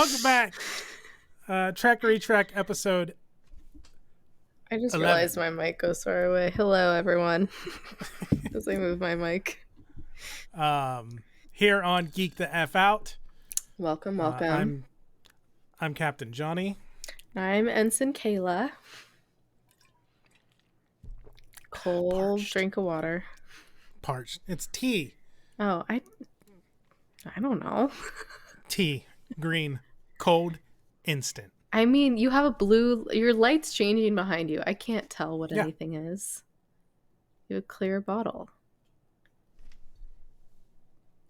Welcome back. Track Retrack episode I just 11. realized my mic goes far away. Hello, everyone. As I move my mic. Here on Geek the F Out. Welcome, welcome. I'm Captain Johnny. I'm Ensign Kayla. Cold Parched. drink of water. Parched. It's tea. Oh, I don't know. Tea. Green. Cold. Instant. I mean, you have a blue... Your light's changing behind you. I can't tell what anything is. You have a clear bottle.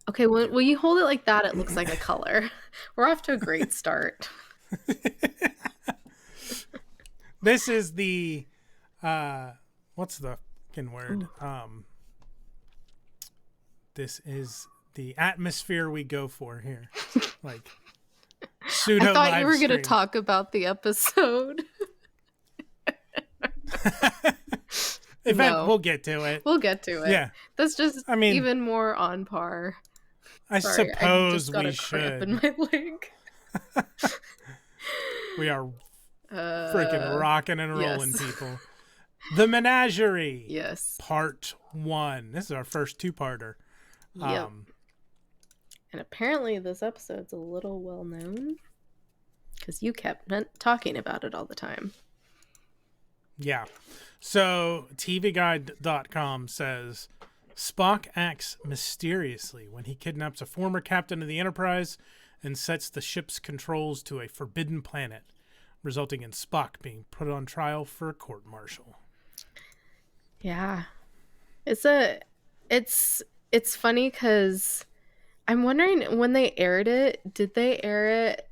Okay, when you hold it like that, it looks like a color. We're off to a great start. This is the... what's the fucking word? This is the atmosphere we go for here. Like... Pseudo I thought you were going to stream. talk about the episode. We'll get to it. We'll get to it. Yeah. That's just even more on par. I suppose I we just got a cramp should. in my leg. We are freaking rocking and rolling, yes. people. The Menagerie. Yes. Part 1. This is our first two-parter. Yep. And apparently this episode's a little well known because you kept talking about it all the time. Yeah. So TVGuide.com says Spock acts mysteriously when he kidnaps a former captain of the Enterprise and sets the ship's controls to a forbidden planet, resulting in Spock being put on trial for a court-martial. Yeah. It's funny because I'm wondering when they aired it, did they air it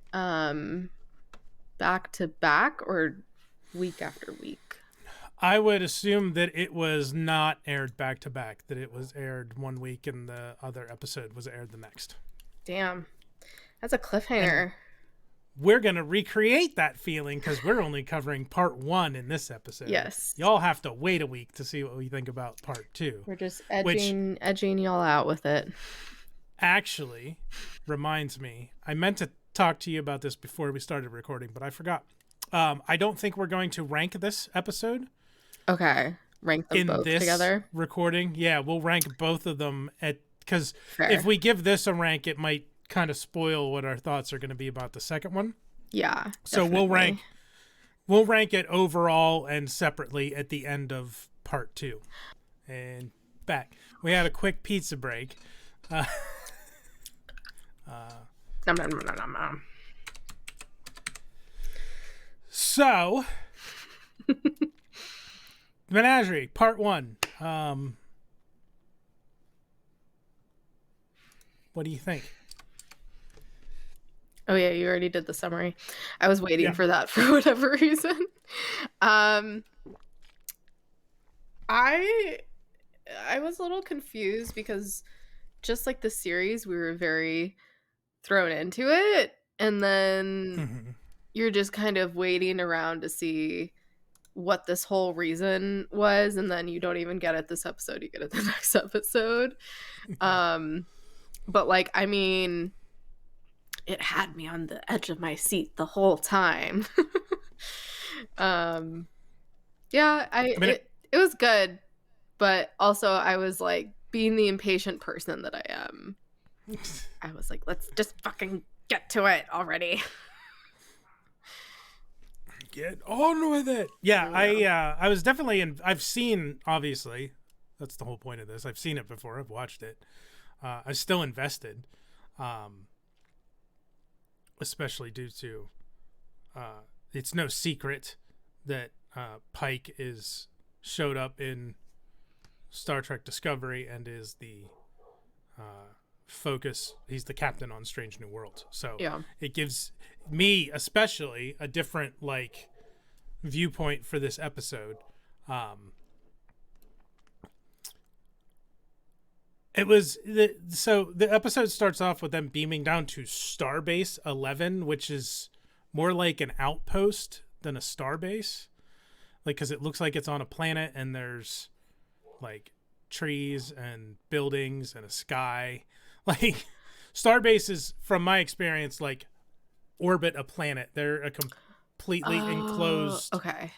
back to back or week after week? I would assume that it was not aired back to back, that it was aired one week and the other episode was aired the next. Damn. That's a cliffhanger. And we're going to recreate that feeling because we're only covering part 1 in this episode. Yes. Y'all have to wait a week to see what we think about part 2. We're just edging y'all out with it. Actually, reminds me, I meant to talk to you about this before we started recording, but I forgot. I don't think we're going to rank this episode. Okay. Rank them both together? Recording. Yeah, we'll rank both of them because if we give this a rank, it might kind of spoil what our thoughts are going to be about the second one. Yeah. So definitely. we'll rank it overall and separately at the end of part 2. And back. We had a quick pizza break. Nom, nom, nom, nom, nom. So, Menagerie, part 1. What do you think? Oh yeah, you already did the summary. I was waiting for that for whatever reason. I was a little confused because just like the series, we were very thrown into it, and then you're just kind of waiting around to see what this whole reason was, and then you don't even get it this episode, you get it the next episode. But like, I mean, it had me on the edge of my seat the whole time. It was good, but also I was like, being the impatient person that I am, I was like, let's just fucking get to it already. Get on with it. Yeah, I was definitely I've seen, obviously, that's the whole point of this. I've seen it before. I've watched it. I was still invested, especially due to it's no secret that Pike showed up in Star Trek Discovery and is the focus. He's the captain on Strange New Worlds. So it gives me especially a different viewpoint for this episode. The episode starts off with them beaming down to Starbase 11, which is more like an outpost than a starbase, because it looks like it's on a planet and there's trees and buildings and a sky. Starbase is, from my experience, orbit a planet. They're a completely Oh, enclosed, okay.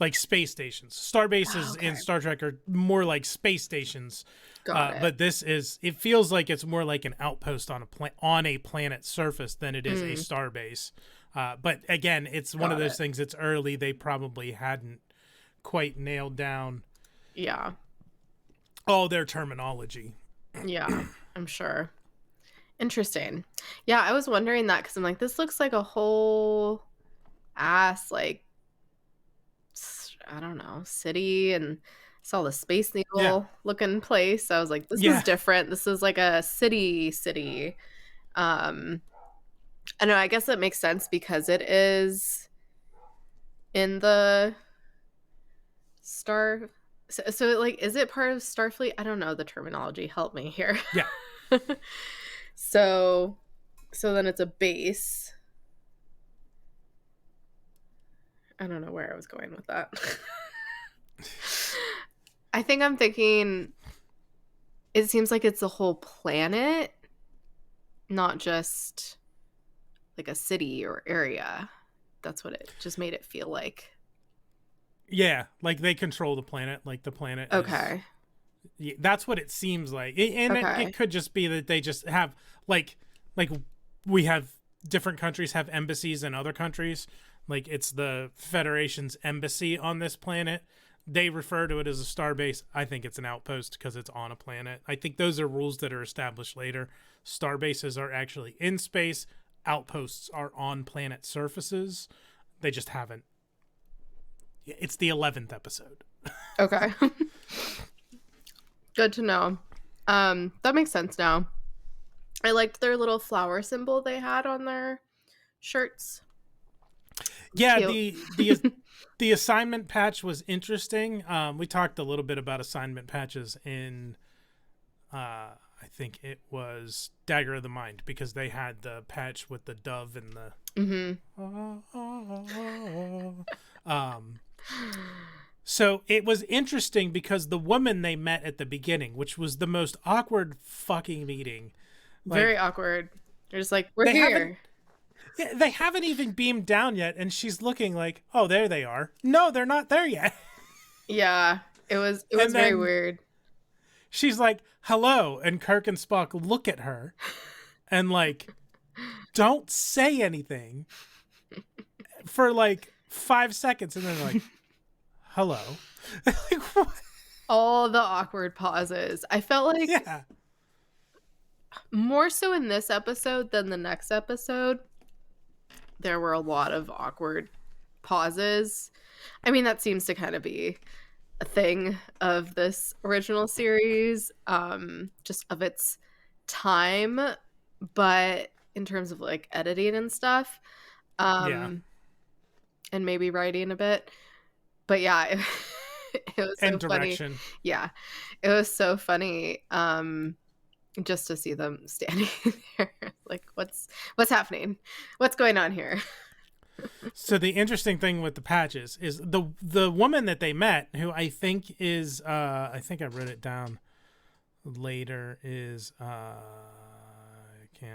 like space stations. Star bases in Okay. Star Trek are more like space stations, Got it. but this is. It feels like it's more like an outpost on a planet's surface than it is a Mm, star base. But again, it's one of got those it. things. It's early. They probably hadn't quite nailed down Yeah. all their terminology. Yeah, I'm sure. Interesting. Yeah, I was wondering that because I'm like, this looks like a whole ass, like, I don't know, city, and saw the Space Yeah, Needle looking place. I was like, this is yeah, different. This is like a city. Um, I know, I guess it makes sense because it is in the star. So like, is it part of Starfleet? I don't know the terminology. Help me here. yeah. So, so then it's a base. I don't know where I was going with that. I think I'm thinking it seems like it's a whole planet, not just like a city or area. That's what it just made it feel like. Yeah, like they control the planet. Like the planet is. Okay. Yeah, that's what it seems like, and it Okay. could just be that they just have like we have different countries have embassies in other countries. Like it's the Federation's embassy on this planet. They refer to it as a starbase. I think it's an outpost because it's on a planet. I think those are rules that are established later. Starbases are actually in space. Outposts are on planet surfaces. They just haven't. It's the 11th episode. Okay. Good to know. That makes sense now. I liked their little flower symbol they had on their shirts. Yeah, Cute. the assignment patch was interesting. We talked a little bit about assignment patches in I think it was Dagger of the Mind because they had the patch with the dove and the Mhm. um so it was interesting because the woman they met at the beginning, which was the most awkward fucking meeting. Very Like awkward. They're just like, we're they haven't here. yeah, they haven't even beamed down yet and she's looking like, "Oh, there they are." No, they're not there yet. Yeah. It was And very then weird. she's like, "Hello." And Kirk and Spock look at her and like don't say anything for like 5 seconds and then they're like, "Hello." Like, what? All the awkward pauses. I felt like Yeah. more so in this episode than the next episode, there were a lot of awkward pauses. I mean, that seems to kind of be a thing of this original series, just of its time, but in terms of like editing and stuff, Yeah. um, and maybe writing a bit. But yeah, it was And so funny. direction. Yeah, it was so funny. Just to see them standing there, like what's happening, what's going on here. So the interesting thing with the patches is the woman that they met, who I think is I think I wrote it down later, is can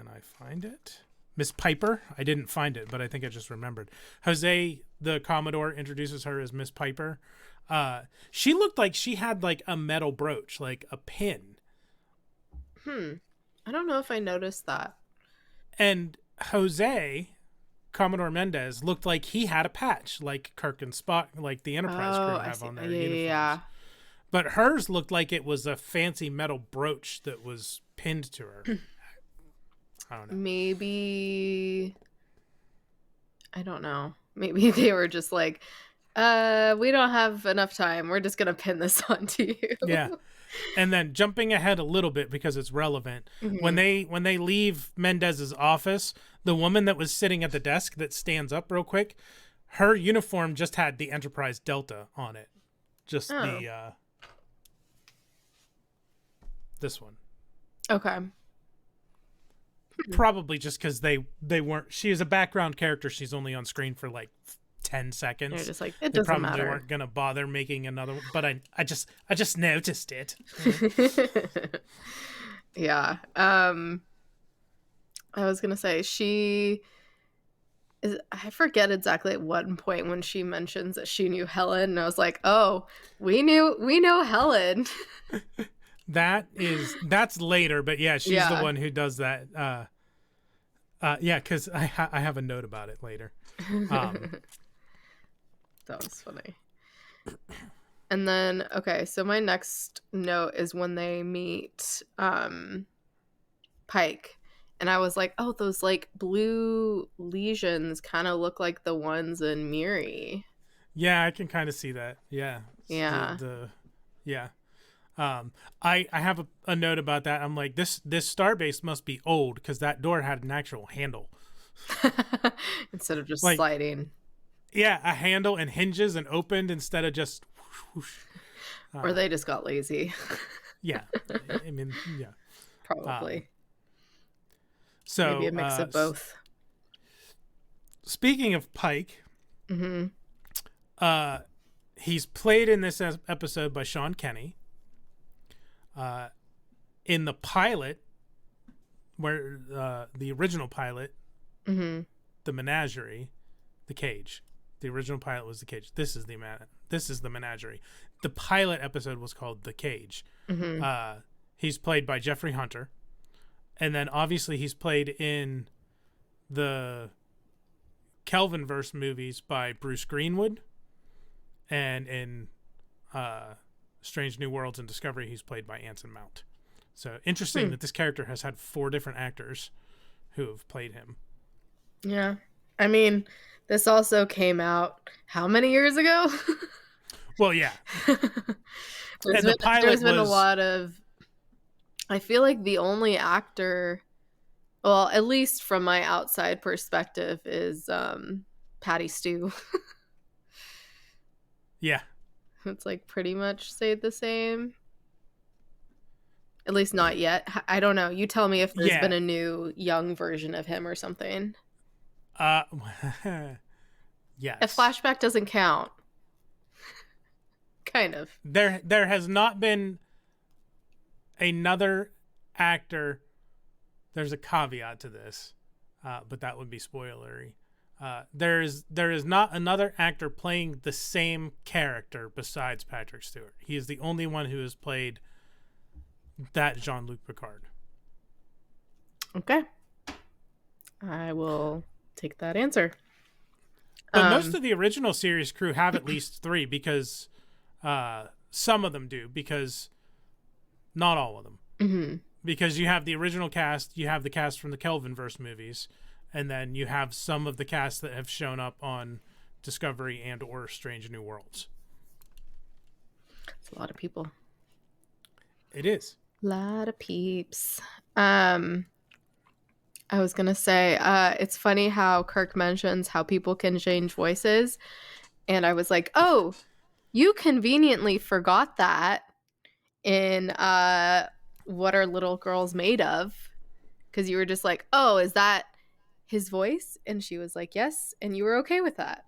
I find it? Miss Piper. I didn't find it, but I think I just remembered. Jose, the Commodore, introduces her as Miss Piper. She looked like she had like a metal brooch, like a pin. I don't know if I noticed that. And Jose, Commodore Mendez, looked like he had a patch, like Kirk and Spock, like the Enterprise crew Oh, I have see. on Yeah, their yeah, uniforms. yeah. But hers looked like it was a fancy metal brooch that was pinned to her. I don't know. Maybe I don't know. Maybe they were just like, we don't have enough time. We're just gonna pin this onto Yeah. you. And then jumping ahead a little bit because it's relevant, when Mhm. they leave Mendez's office, the woman that was sitting at the desk that stands up real quick, her uniform just had the Enterprise Delta on it. Just Oh, the this one. okay. Probably just because they weren't. She is a background character. She's only on screen for like 10 They're seconds. just like, it They doesn't probably matter. weren't gonna bother making another one, but I just noticed it. Yeah. I was gonna say I forget exactly at one point when she mentions that she knew Helen, and I was like, "Oh, we know Helen." That's later, but yeah, she's the Yeah. one who does that. Yeah, because I have a note about it later. That was funny. And then, okay, so my next note is when they meet Pike. And I was like, oh, those like blue lesions kind of look like the ones in Miri. Yeah, I can kind of see that. Yeah, Yeah. the yeah. I have a note about that. I'm like, this starbase must be old because that door had an actual handle. Instead of just Like, sliding. yeah, a handle and hinges and opened instead of just whoosh, whoosh. Or they just got lazy. Yeah, I mean, yeah. Probably. So Maybe a mix of both. Speaking of Pike, Mm-hmm. He's played in this episode by Sean Kenny. In the pilot, where the original pilot, Mm-hmm. the Menagerie, the cage. The original pilot was the cage. This is the Menagerie. The pilot episode was called The Cage. Mm-hmm. He's played by Jeffrey Hunter, and then obviously he's played in the Kelvinverse movies by Bruce Greenwood, and in Strange New Worlds and Discovery he's played by Anson Mount. So interesting that this character has had 4 different actors who have played him. Yeah. I mean, this also came out how many years ago? Well, yeah. There's been a lot of, I feel like the only actor, well, at least from my outside perspective, is Patty Stew. Yeah. It's like pretty much stayed the same. At least not yet. I don't know. You tell me if there's been a new young version of him or something. Yes. A flashback doesn't count. Kind of. There has not been another actor. There's a caveat to this, but that would be spoilery. There is not another actor playing the same character besides Patrick Stewart. He is the only one who has played that Jean-Luc Picard. Okay. I will take that answer. But most of the original series crew have at least 3, because some of them do, because not all of them. Mm-hmm. Because you have the original cast, you have the cast from the Kelvinverse movies, and then you have some of the cast that have shown up on Discovery and or Strange New Worlds. It's a lot of people. It is. A lot of peeps. I was going to say, it's funny how Kirk mentions how people can change voices. And I was like, oh, you conveniently forgot that in What Are Little Girls Made Of? Because you were just like, oh, is that his voice? And she was like, yes. And you were okay with that.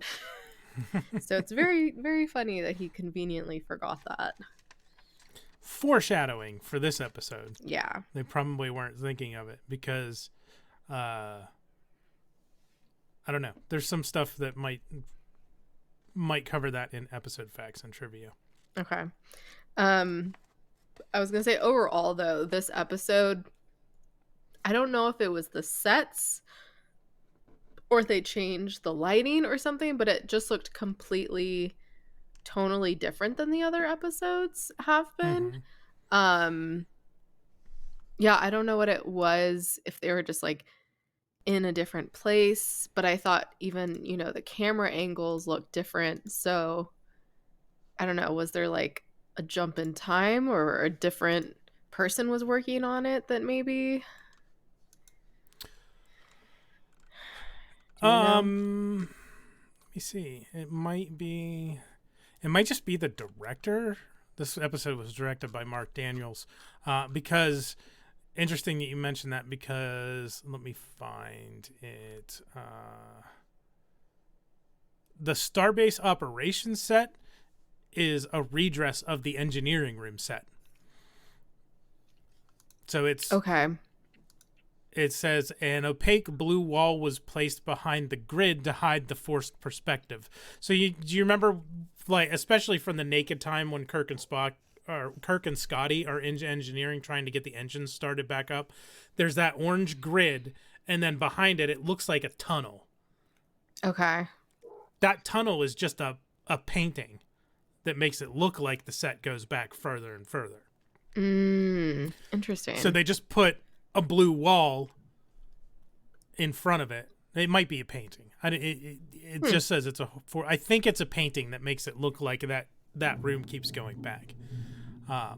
So it's very, very funny that he conveniently forgot that. Foreshadowing for this episode. Yeah. They probably weren't thinking of it because I don't know. There's some stuff that might cover that in episode facts and trivia. Okay. I was going to say overall though, this episode, I don't know if it was the sets or if they changed the lighting or something, but it just looked completely tonally different than the other episodes have been. Mm-hmm. Yeah, I don't know what it was, if they were just like in a different place, but I thought even, the camera angles looked different. So I don't know, was there like a jump in time or a different person was working on it that maybe? Let me see. It might just be the director. This episode was directed by Mark Daniels. Because interesting that you mentioned that, because let me find it. The Starbase operations set is a redress of the engineering room set. So it's okay. it says an opaque blue wall was placed behind the grid to hide the forced perspective. So do you remember, like, especially from the naked time when Kirk and Scotty are in engineering trying to get the engines started back up? There's that orange grid, and then behind it, it looks like a tunnel. Okay. That tunnel is just a painting that makes it look like the set goes back further and further. Interesting. So they just put a blue wall in front of it. It might be a painting. It just says it's I think it's a painting that makes it look like that room keeps going back. But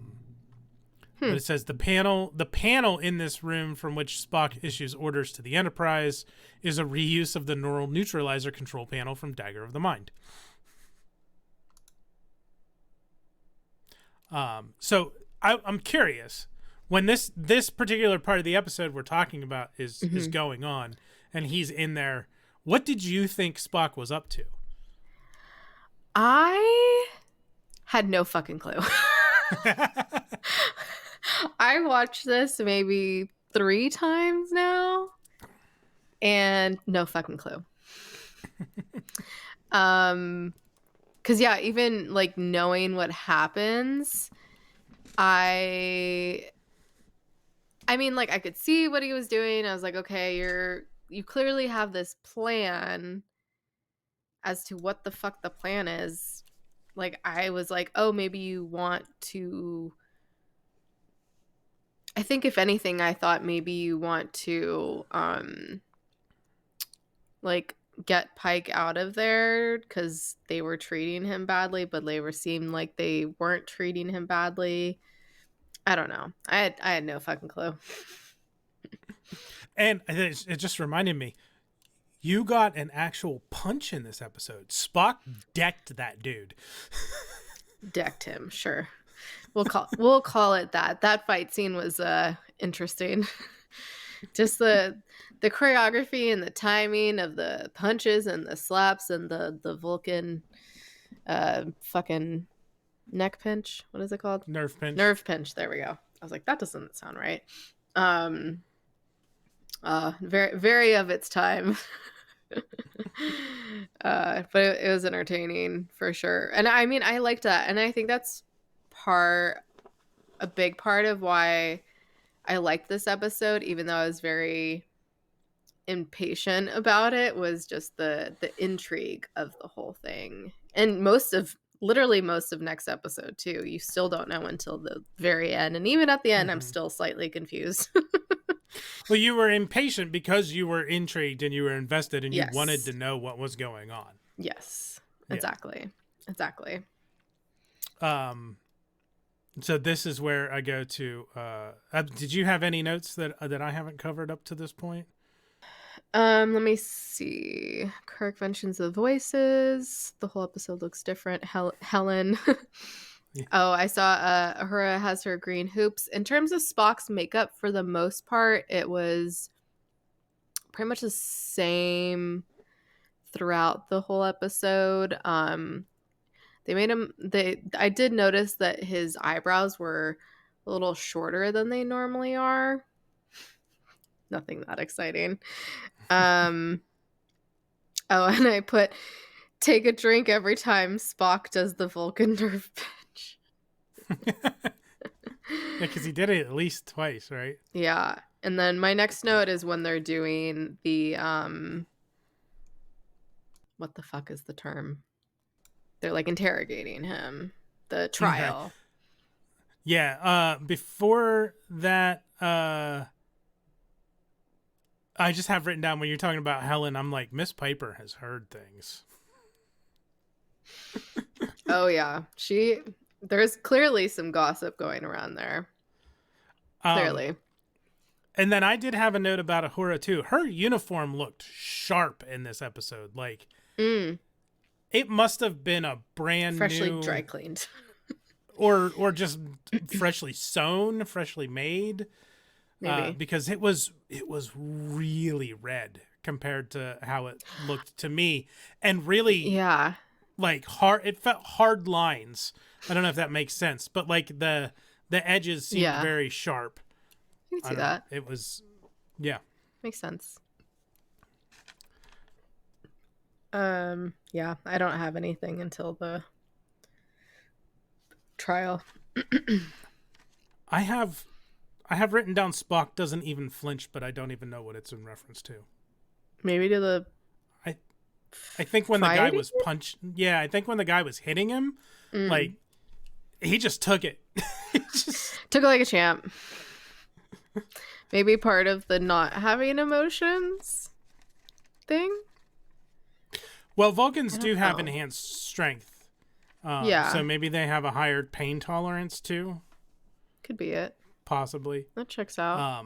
it says the panel in this room from which Spock issues orders to the Enterprise is a reuse of the neural neutralizer control panel from Dagger of the Mind. So I'm curious, when this particular part of the episode we're talking about is going on, and he's in there, what did you think Spock was up to? I had no fucking clue. I watched this maybe 3 times now, and no fucking clue. Because yeah, even like knowing what happens, I mean, like, I could see what he was doing. I was like, okay, you clearly have this plan as to what the fuck the plan is. Like, I was like, oh, maybe you want to, I think if anything, I thought maybe you want to like get Pike out of there because they were treating him badly, but they seemed like they weren't treating him badly. I don't know. I had no fucking clue. And it just reminded me, you got an actual punch in this episode. Spock decked that dude. Decked him, sure. We'll call it that. That fight scene was interesting. Just the choreography and the timing of the punches and the slaps and the Vulcan fucking neck pinch. What is it called? Nerve pinch. Nerve pinch. There we go. I was like, that doesn't sound right. Very, very of its time. But it was entertaining for sure. And I mean, I liked that. And I think that's a big part of why I liked this episode, even though I was very impatient about it, was just the intrigue of the whole thing. And literally most of next episode too. You still don't know until the very end. And even at the end, I'm still slightly confused. Well, you were impatient because you were intrigued and you were invested and you wanted to know what was going on. Yes, exactly. Yeah. Exactly. So this is where I go to, did you have any notes that I haven't covered up to this point? Let me see. Kirk mentions the voices. The whole episode looks different. Helen. Yeah. Oh, I saw Uhura has her green hoops. In terms of Spock's makeup, for the most part, it was pretty much the same throughout the whole episode. They made him. I did notice that his eyebrows were a little shorter than they normally are. Nothing that exciting. Oh, and I put take a drink every time Spock does the Vulcan nerve pinch. Yeah, because he did it at least twice, right? Yeah. And then my next note is when they're doing the what the fuck is the term? They're like interrogating him. The trial. Okay. Yeah. Before that, I just have written down when you're talking about Helen, I'm like, Miss Piper has heard things. Oh yeah. There's clearly some gossip going around there. Clearly. And then I did have a note about Uhura too. Her uniform looked sharp in this episode. Like, it must have been a freshly new, dry cleaned, or just freshly sewn, freshly made. Maybe because it was really red compared to how it looked to me, and really, like hard. It felt hard lines. I don't know if that makes sense, but like the edges seemed very sharp. You can see that. It was, yeah. Makes sense. Yeah, I don't have anything until the trial. I have written down Spock doesn't even flinch, but I don't even know what it's in reference to. Maybe to the I I think when the guy fighting? was I think when the guy was hitting him, like Mm. he just took it. Took it like a champ. Maybe part of the not having emotions thing? Well, Vulcans do have know. enhanced strength. Yeah. So maybe they have a higher pain tolerance too, Could be it. possibly. That checks out.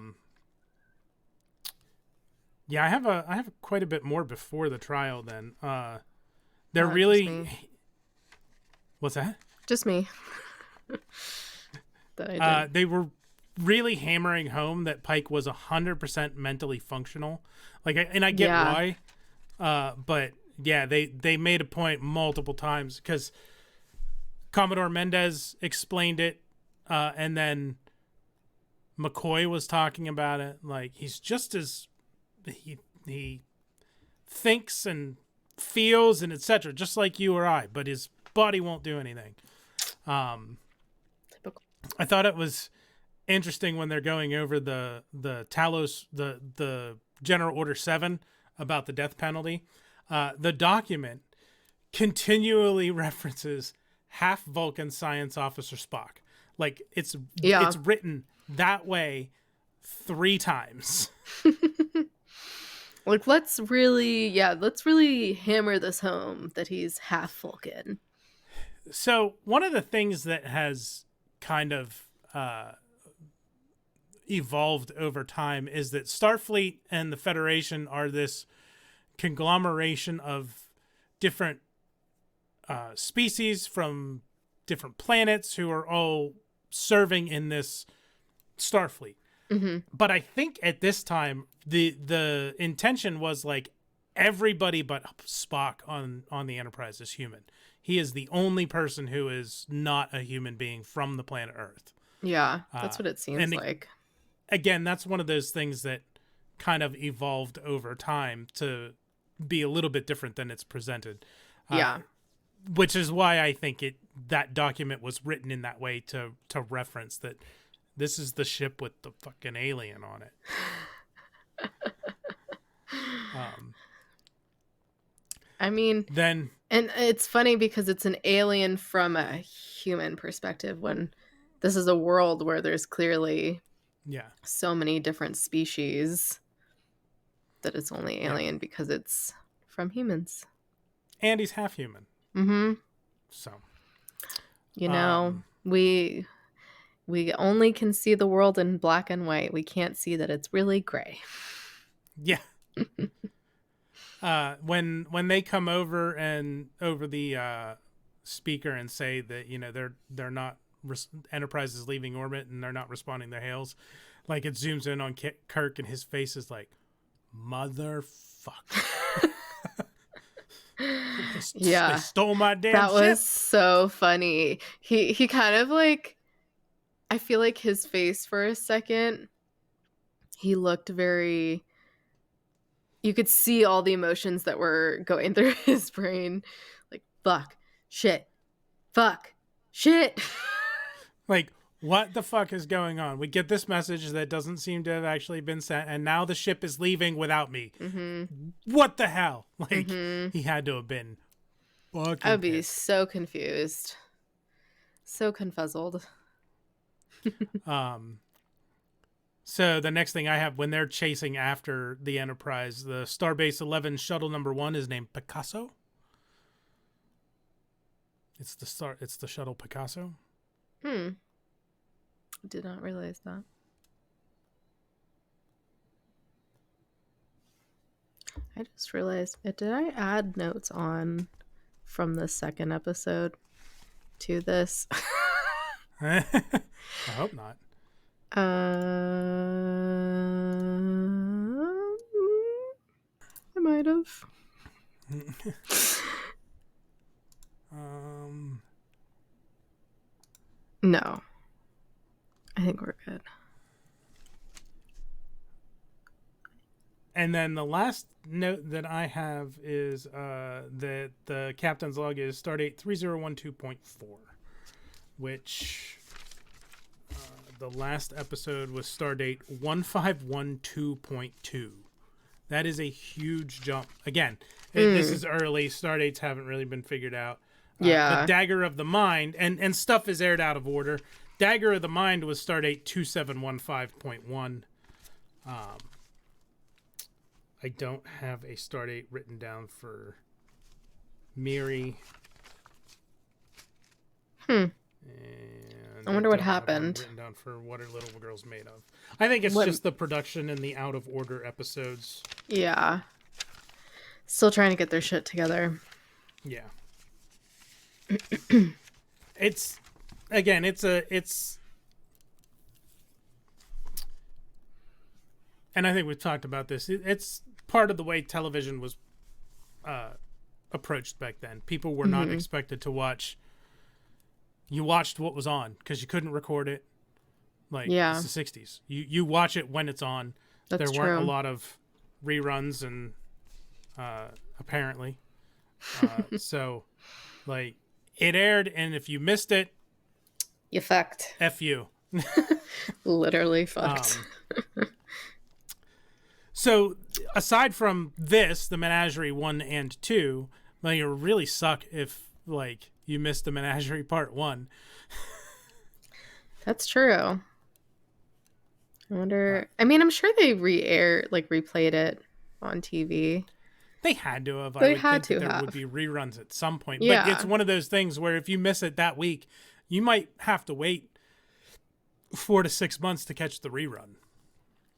Yeah, I have quite a bit more before the trial. Then they're Not just really. me. What's that? Just me. That I did. They were really hammering home that Pike was 100% mentally functional. Like, and I get why, but yeah, they made a point multiple times because Commodore Mendez explained it, and then McCoy was talking about it. Like, he's just as he thinks and feels and etc. just like you or I, but his body won't do anything. Typical. I thought it was interesting when they're going over the Talos the General Order 7 about the death penalty. The document continually references half Vulcan science officer Spock. Like it's written that way 3 times. Like let's really hammer this home that he's half Vulcan. So one of the things that has kind of evolved over time is that Starfleet and the Federation are this conglomeration of different species from different planets who are all serving in this Starfleet. Mm-hmm. But I think at this time the intention was like everybody but Spock on the Enterprise is human. He is the only person who is not a human being from the planet Earth. Yeah, that's what it seems like. Again, that's one of those things that kind of evolved over time to be a little bit different than it's presented. Which is why I think that document was written in that way to reference that this is the ship with the fucking alien on it. I mean, and it's funny because it's an alien from a human perspective when this is a world where there's clearly so many different species that it's only alien because it's from humans. And he's half human. Mm-hmm. So, you know, we only can see the world in black and white. We can't see that it's really gray. Yeah. When they come over the speaker and say that, you know, they're not Enterprise is leaving orbit and they're not responding to hails, like it zooms in on Kirk and his face is like, motherfucker. They stole my damn ship. That was so funny. He kind of like, I feel like his face for a second, he looked very, you could see all the emotions that were going through his brain. Like, fuck, shit, Like, what the fuck is going on? We get this message that doesn't seem to have actually been sent, and now the ship is leaving without me. Mm-hmm. What the hell? Like, he had to have been fucking I would be pissed. so confused. So confuzzled. So the next thing I have, when they're chasing after the Enterprise, the Starbase 11 shuttle number 1 is named Picasso. It's the shuttle Picasso. Did not realize that. I just realized, did I add notes on from the second episode to this? I hope not. I might have. No. I think we're good. And then the last note that I have is that the captain's log is Stardate 3012.4, which the last episode was Stardate 1512.2. That is a huge jump. Again, this is early. Stardates haven't really been figured out. Yeah. But Dagger of the Mind, and stuff is aired out of order. Dagger of the Mind was Stardate 2715.1. I don't have a Stardate written down for Miri. And I wonder what don't have one happened. written down for What Are Little Girls Made Of? I think it's just the production and the out of order episodes. Yeah. Still trying to get their shit together. Yeah. It's and I think we've talked about this. It's part of the way television was approached back then. People were not expected to watch. You watched what was on because you couldn't record it. Like, it's the 60s. You watch it when it's on. That's there weren't true. a lot of reruns, and apparently. So, like, it aired, and if you missed it, you fucked. F you. Literally fucked. So, aside from this, the Menagerie 1 and 2, like, it would really suck if, like, you missed the Menagerie Part 1. That's true. I wonder. I mean, I'm sure they replayed it on TV. They had to have. They I would had think to that there have. would be reruns at some point. Yeah. But it's one of those things where if you miss it that week, you might have to wait 4 to 6 months to catch the rerun.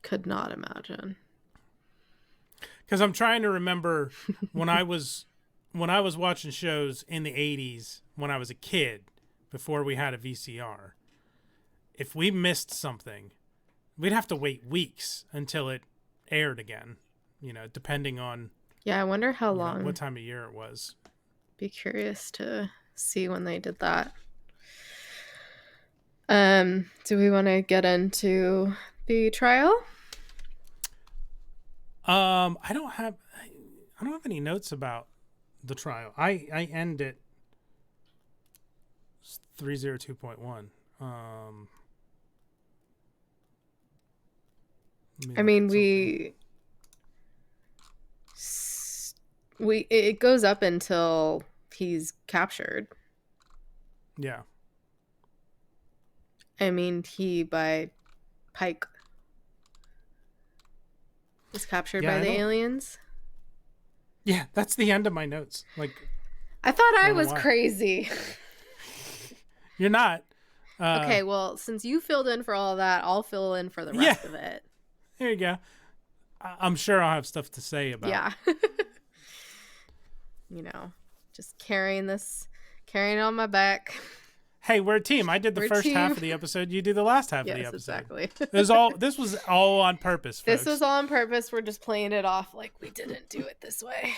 Could not imagine. Because I'm trying to remember when I was watching shows in the 80s when I was a kid, before we had a VCR. If we missed something, we'd have to wait weeks until it aired again, depending on Yeah, I wonder how long. what time of year it was. Be curious to see when they did that. Do we want to get into the trial? I don't have any notes about the trial. I end at 302.1. I mean, it goes up until he's captured. Yeah. I mean, he by Pike was captured by the aliens. Yeah, that's the end of my notes. Like, I thought I was crazy. You're not. Okay, well, since you filled in for all of that, I'll fill in for the rest of it. There you go. I'm sure I'll have stuff to say about it. Yeah. Just carrying it on my back. Hey, we're a team. I did the first half of the episode. You do the last half of the episode. Exactly. This was all on purpose, folks. This was all on purpose. We're just playing it off like we didn't do it this way.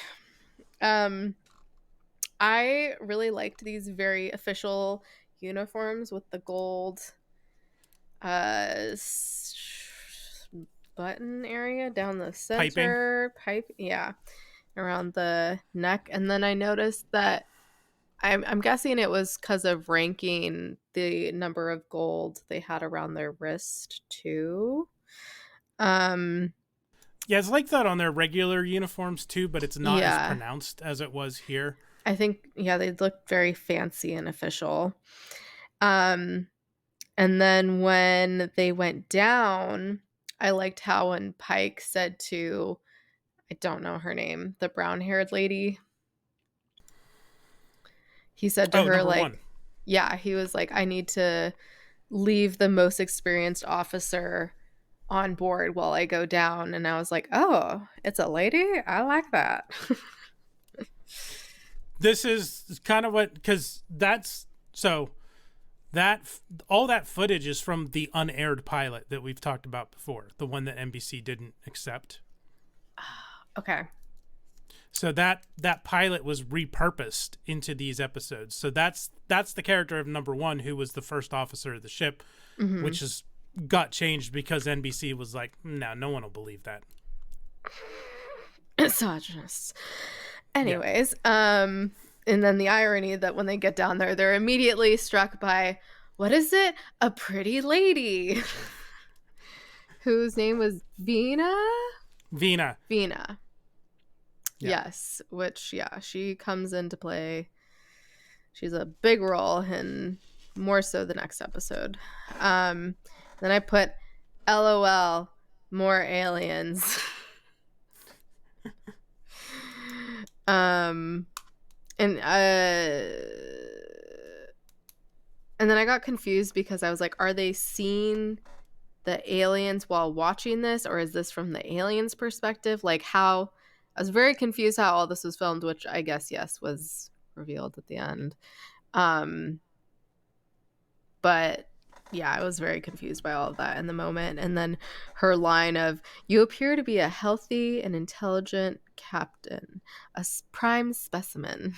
I really liked these very official uniforms with the gold button area down the center. Around the neck. And then I noticed that I'm guessing it was because of ranking the number of gold they had around their wrist too. Yeah, it's like that on their regular uniforms too, but it's not as pronounced as it was here. I think they look very fancy and official. And then when they went down, I liked how when Pike said to, I don't know her name, the brown-haired lady, he said to her, like, 1. Yeah, he was like, I need to leave the most experienced officer on board while I go down. And I was like, oh, it's a lady? I like that. This is kind of because all that footage is from the unaired pilot that we've talked about before, the one that NBC didn't accept. Okay. So that pilot was repurposed into these episodes. So that's the character of number 1, who was the first officer of the ship, which got changed because NBC was like, no one will believe that. Misogynists. Yeah. Anyways, and then the irony that when they get down there, they're immediately struck by, what is it? A pretty lady whose name was Vina? Vina. Vina. Yeah. Yes, which, yeah, she comes into play. She's a big role in more so the next episode. Then I put LOL, more aliens. um and then I got confused because I was like, are they seeing the aliens while watching this, or is this from the aliens' perspective? Like, how I was very confused how all this was filmed, which I guess yes was revealed at the end. But yeah, I was very confused by all of that in the moment. And then her line of, you appear to be a healthy and intelligent captain, a prime specimen.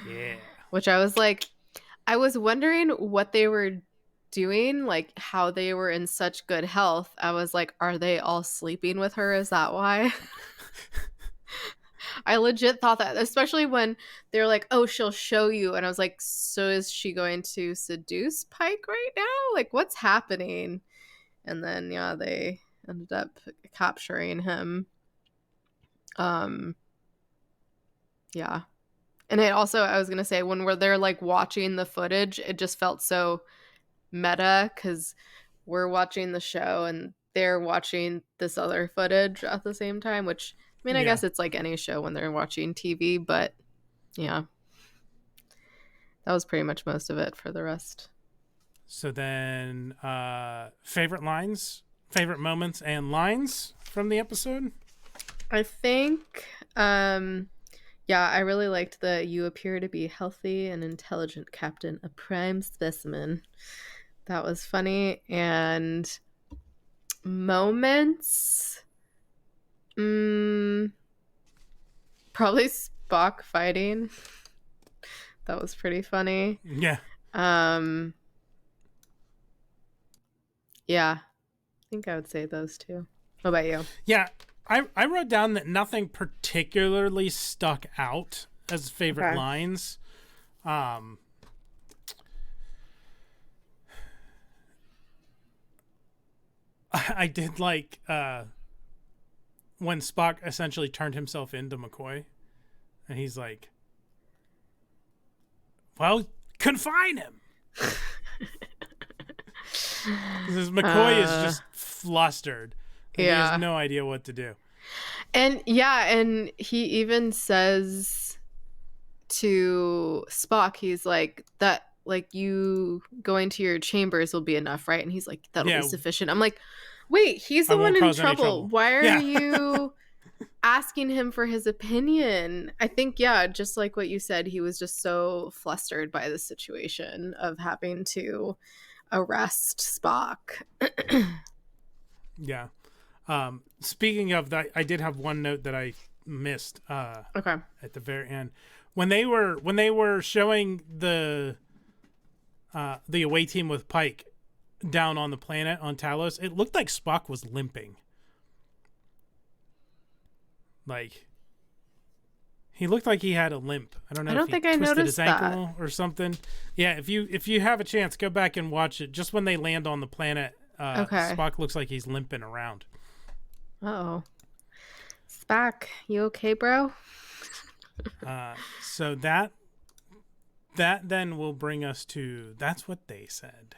Yeah. Which I was like, I was wondering what they were doing, like how they were in such good health. I was like, are they all sleeping with her? Is that why? I legit thought that, especially when they're like, oh, she'll show you. And I was like, so is she going to seduce Pike right now? Like, what's happening? And then, yeah, they ended up capturing him. Yeah. And it also, I was going to say, when they're like watching the footage, it just felt so meta because we're watching the show and they're watching this other footage at the same time, which, I mean, I Yeah. guess it's like any show when they're watching TV, but yeah, that was pretty much most of it for the rest. So then, favorite lines, favorite moments, and lines from the episode? I think, yeah, I really liked the "you appear to be healthy and intelligent, Captain, a prime specimen." That was funny. And moments, probably Spock fighting. That was pretty funny. Yeah. Yeah, I think I would say those two. What about you? Yeah. I wrote down that nothing particularly stuck out as favorite Okay. lines. I did like when Spock essentially turned himself into McCoy, and he's like, "Well, confine him." Because McCoy is just flustered, and he has Yeah. no idea what to do. And yeah, and he even says to Spock, he's like, that, like, you going to your chambers will be enough, right? And he's like, that'll be Yeah, sufficient. I'm like, wait, he's I the one won't in cause any trouble. trouble. Why are Yeah. you asking him for his opinion? I think, yeah, just like what you said, he was just so flustered by the situation of having to arrest Spock. Yeah. Speaking of that, I did have one note that I missed Okay. at the very end when they were showing the away team with Pike down on the planet on Talos. It looked like Spock was limping. Like he looked like he had a limp. I don't know I if don't he think I twisted his noticed that. ankle or something. Yeah, if you have a chance, go back and watch it. Just when they land on the planet, Okay. Spock looks like he's limping around. Uh-oh. Spock, you okay, bro? So that then will bring us to that's what they said.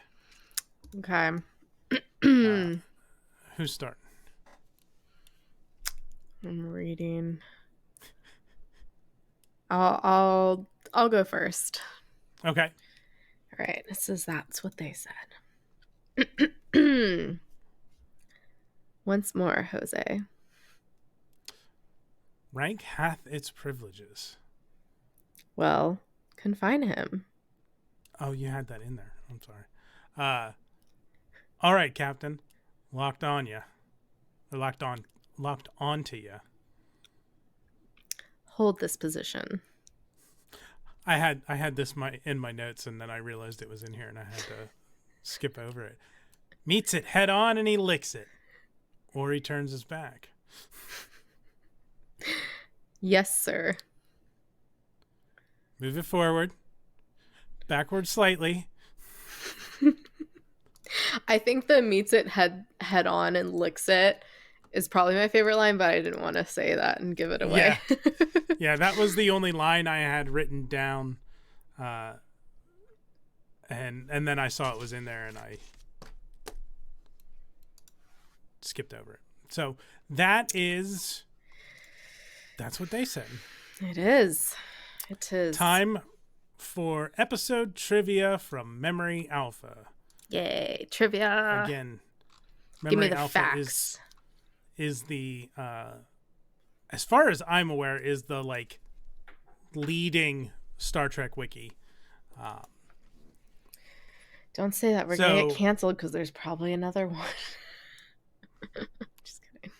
Okay. Who's starting? I'm reading. I'll go first. Okay. All right. This is that's what they said. Once more, Jose. Rank hath its privileges. Well, confine him. Oh, you had that in there. I'm sorry. All right, Captain. Locked on ya. Locked onto ya. Hold this position. I had this in my notes, and then I realized it was in here, and I had to skip over it. Meets it head on, and he licks it. or he turns his back. Yes, sir. Move it forward. Backward slightly. I think the meets it head on and licks it is probably my favorite line, but I didn't want to say that and give it away. Yeah, that was the only line I had written down. And then I saw it was in there and I skipped over it. So that's what they said. It is. Time for episode trivia from Memory Alpha. Yay, trivia. Again, Give me Memory the Alpha facts. is the as far as I'm aware, is the like leading Star Trek wiki. Don't say that. We're gonna get canceled because there's probably another one. Just kidding.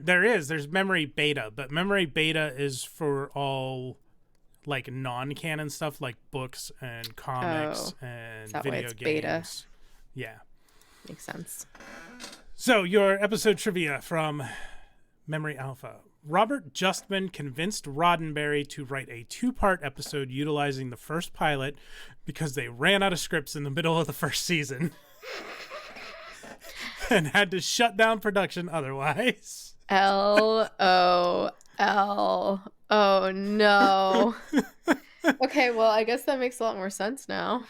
There's Memory Beta, but Memory Beta is for all like non-canon stuff like books and comics and video games. Beta? Yeah. Makes sense. So your episode trivia from Memory Alpha. Robert Justman convinced Roddenberry to write a 2-part episode utilizing the first pilot because they ran out of scripts in the middle of the first season and had to shut down production otherwise. LOL. Oh no. Okay, well, I guess that makes a lot more sense now.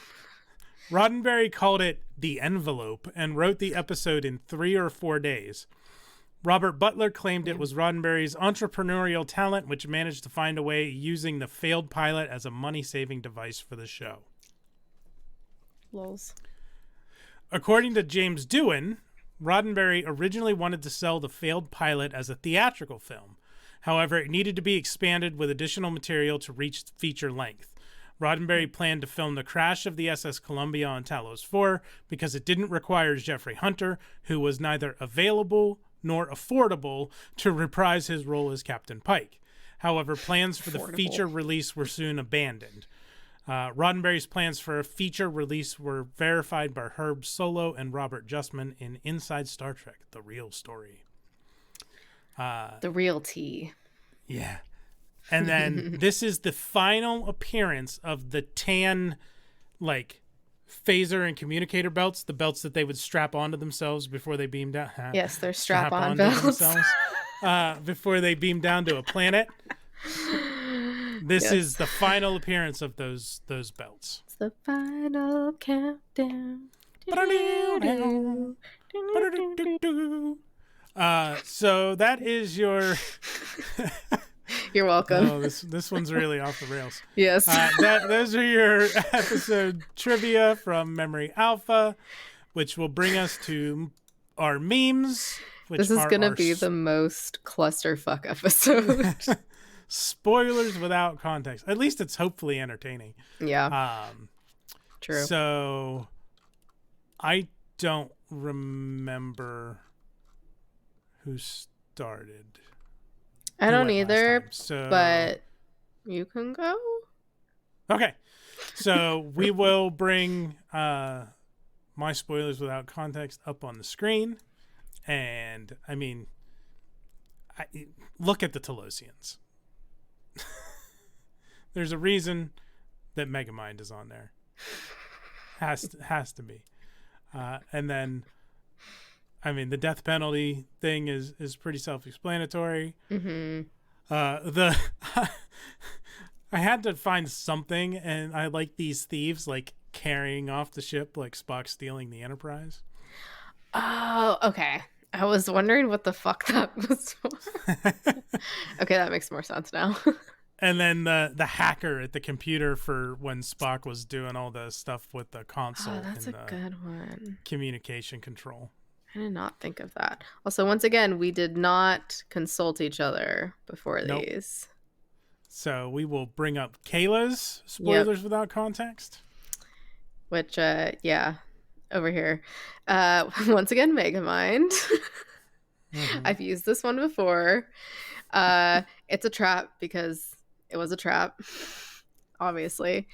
Roddenberry called it The Envelope and wrote the episode in 3 or 4 days. Robert Butler claimed it was Roddenberry's entrepreneurial talent which managed to find a way using the failed pilot as a money-saving device for the show. Lols. According to James Doohan, Roddenberry originally wanted to sell the failed pilot as a theatrical film. However, it needed to be expanded with additional material to reach feature length. Roddenberry planned to film the crash of the SS Columbia on Talos 4 because it didn't require Jeffrey Hunter, who was neither available nor affordable to reprise his role as Captain Pike. However, plans for the feature release were soon abandoned. Roddenberry's plans for a feature release were verified by Herb Solow and Robert Justman in Inside Star Trek, The Real Story. The real tea. Yeah. And then this is the final appearance of the tan, like, phaser and communicator belts, the belts that they would strap onto themselves before they beamed down. Yes, they're strap-on belts. Before they beam down to a planet. This is the final appearance of those belts. It's the final countdown. So that is your... You're welcome. Oh, this one's really off the rails. Yes. Those are your episode trivia from Memory Alpha, which will bring us to our memes. This is going to be the most clusterfuck episode. Spoilers without context. At least it's hopefully entertaining. Yeah. True. So I don't remember who started. I don't either, but you can go. Okay. So we will bring my spoilers without context up on the screen. And, I mean, look at the Talosians. There's a reason that Megamind is on there. Has to be. And then... I mean, the death penalty thing is pretty self-explanatory. Mm-hmm. I had to find something, and I like these thieves like carrying off the ship, like Spock stealing the Enterprise. Oh, okay. I was wondering what the fuck that was for. Okay, that makes more sense now. And then the hacker at the computer for when Spock was doing all the stuff with the console. Oh, that's a good one. Communication control. I did not think of that. Also, once again, we did not consult each other before these. So we will bring up Kayla's spoilers without context. Which, yeah, over here. Once again, Megamind. Mm-hmm. I've used this one before. It's a trap because it was a trap, obviously.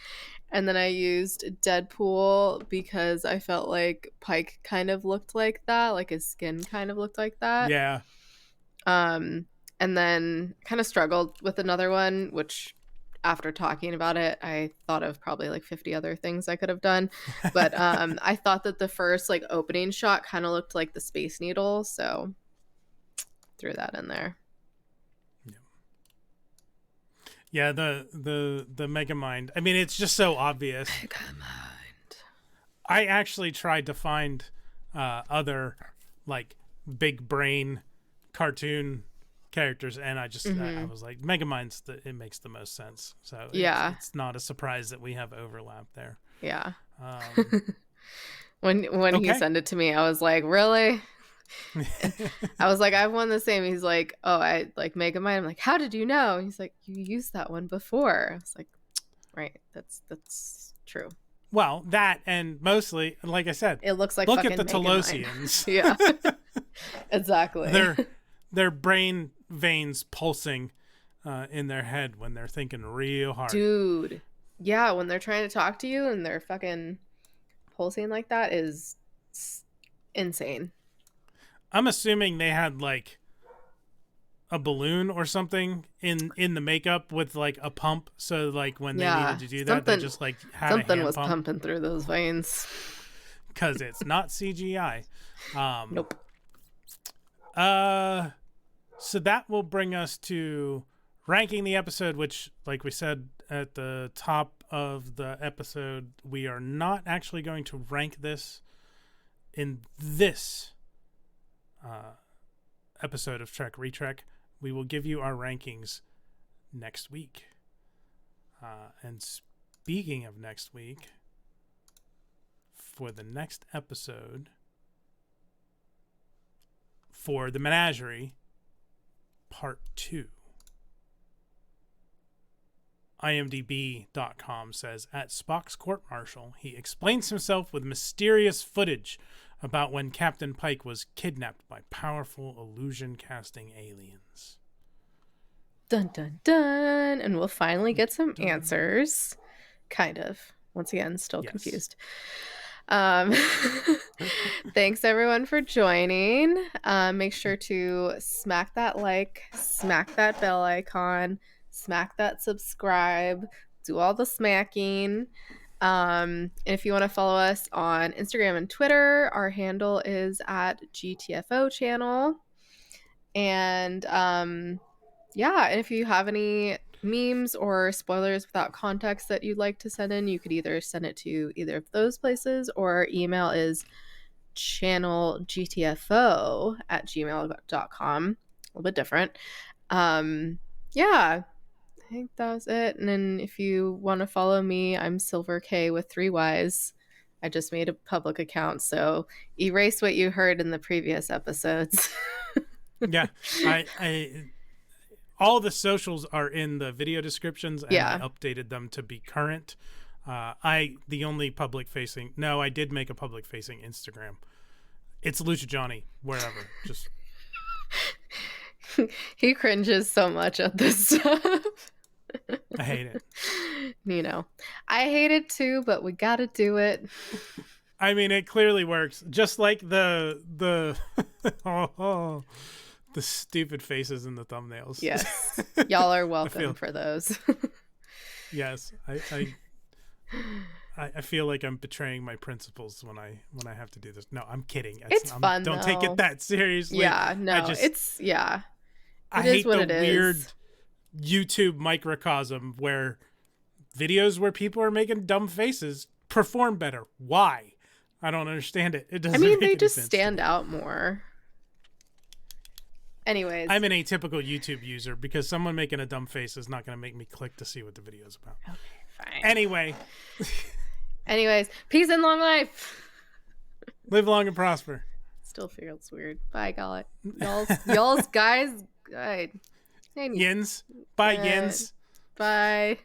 And then I used Deadpool because I felt like Pike kind of looked like that, like his skin kind of looked like that. Yeah. And then kind of struggled with another one, which after talking about it, I thought of probably like 50 other things I could have done. But I thought that the first like opening shot kind of looked like the Space Needle, so threw that in there. Yeah, the Megamind. I mean, it's just so obvious. Megamind. I actually tried to find other like big brain cartoon characters, and I was like, Megamind's it makes the most sense. So it's not a surprise that we have overlap there. Yeah. When he sent it to me, I was like, really? I was like, I've won the same. He's like, oh, I like Megamind. I'm like, how did you know? He's like, you used that one before. I was like, right, that's true. Well, that, and mostly, like I said, it looks like look at the Megamind. Telosians. Yeah. Exactly. Their brain veins pulsing in their head when they're thinking real hard. Dude. Yeah, when they're trying to talk to you and they're fucking pulsing like that is insane. I'm assuming they had like a balloon or something in the makeup with like a pump, so like when they needed to do that, they just like had something a hand was pump. pumping through those veins. Because it's not CGI. Nope. So that will bring us to ranking the episode, which, like we said at the top of the episode, we are not actually going to rank this in this episode of Trek Retrek. We will give you our rankings next week. And speaking of next week, for the next episode, for the Menagerie, Part 2, IMDb.com says, at Spock's court-martial, he explains himself with mysterious footage about when Captain Pike was kidnapped by powerful illusion-casting aliens. Dun, dun, dun. And we'll finally get some answers. Kind of. Once again, still confused. Thanks everyone for joining. Make sure to smack that like, smack that bell icon, smack that subscribe, do all the smacking. And if you want to follow us on Instagram and Twitter, our handle is at GTFO channel. And and if you have any memes or spoilers without context that you'd like to send in, you could either send it to either of those places, or email is channelgtfo@gmail.com. A little bit different. I think that was it. And then if you want to follow me, I'm Silver K with 3 Ys. I just made a public account, so erase what you heard in the previous episodes. Yeah, I all the socials are in the video descriptions, and I updated them to be current. I did make a public facing Instagram. It's Lucha Johnny, wherever. Just he cringes so much at this stuff. I hate it. You know, I hate it too, but we gotta do it. I mean, it clearly works. Just like the the stupid faces in the thumbnails. Yes, y'all are welcome for those. Yes, I feel like I'm betraying my principles when I have to do this. No, I'm kidding. It's fun. Don't take it that seriously. Yeah, no, it's I hate the weird YouTube microcosm where videos where people are making dumb faces perform better. Why? I don't understand it. It doesn't. I mean, they just stand out more. Anyways, I'm an atypical YouTube user because someone making a dumb face is not going to make me click to see what the video is about. Okay, fine. Anyways, peace and long life. Live long and prosper. Still feels weird. Bye, got it. Y'all's guys. Yins. Bye, Yins. Bye.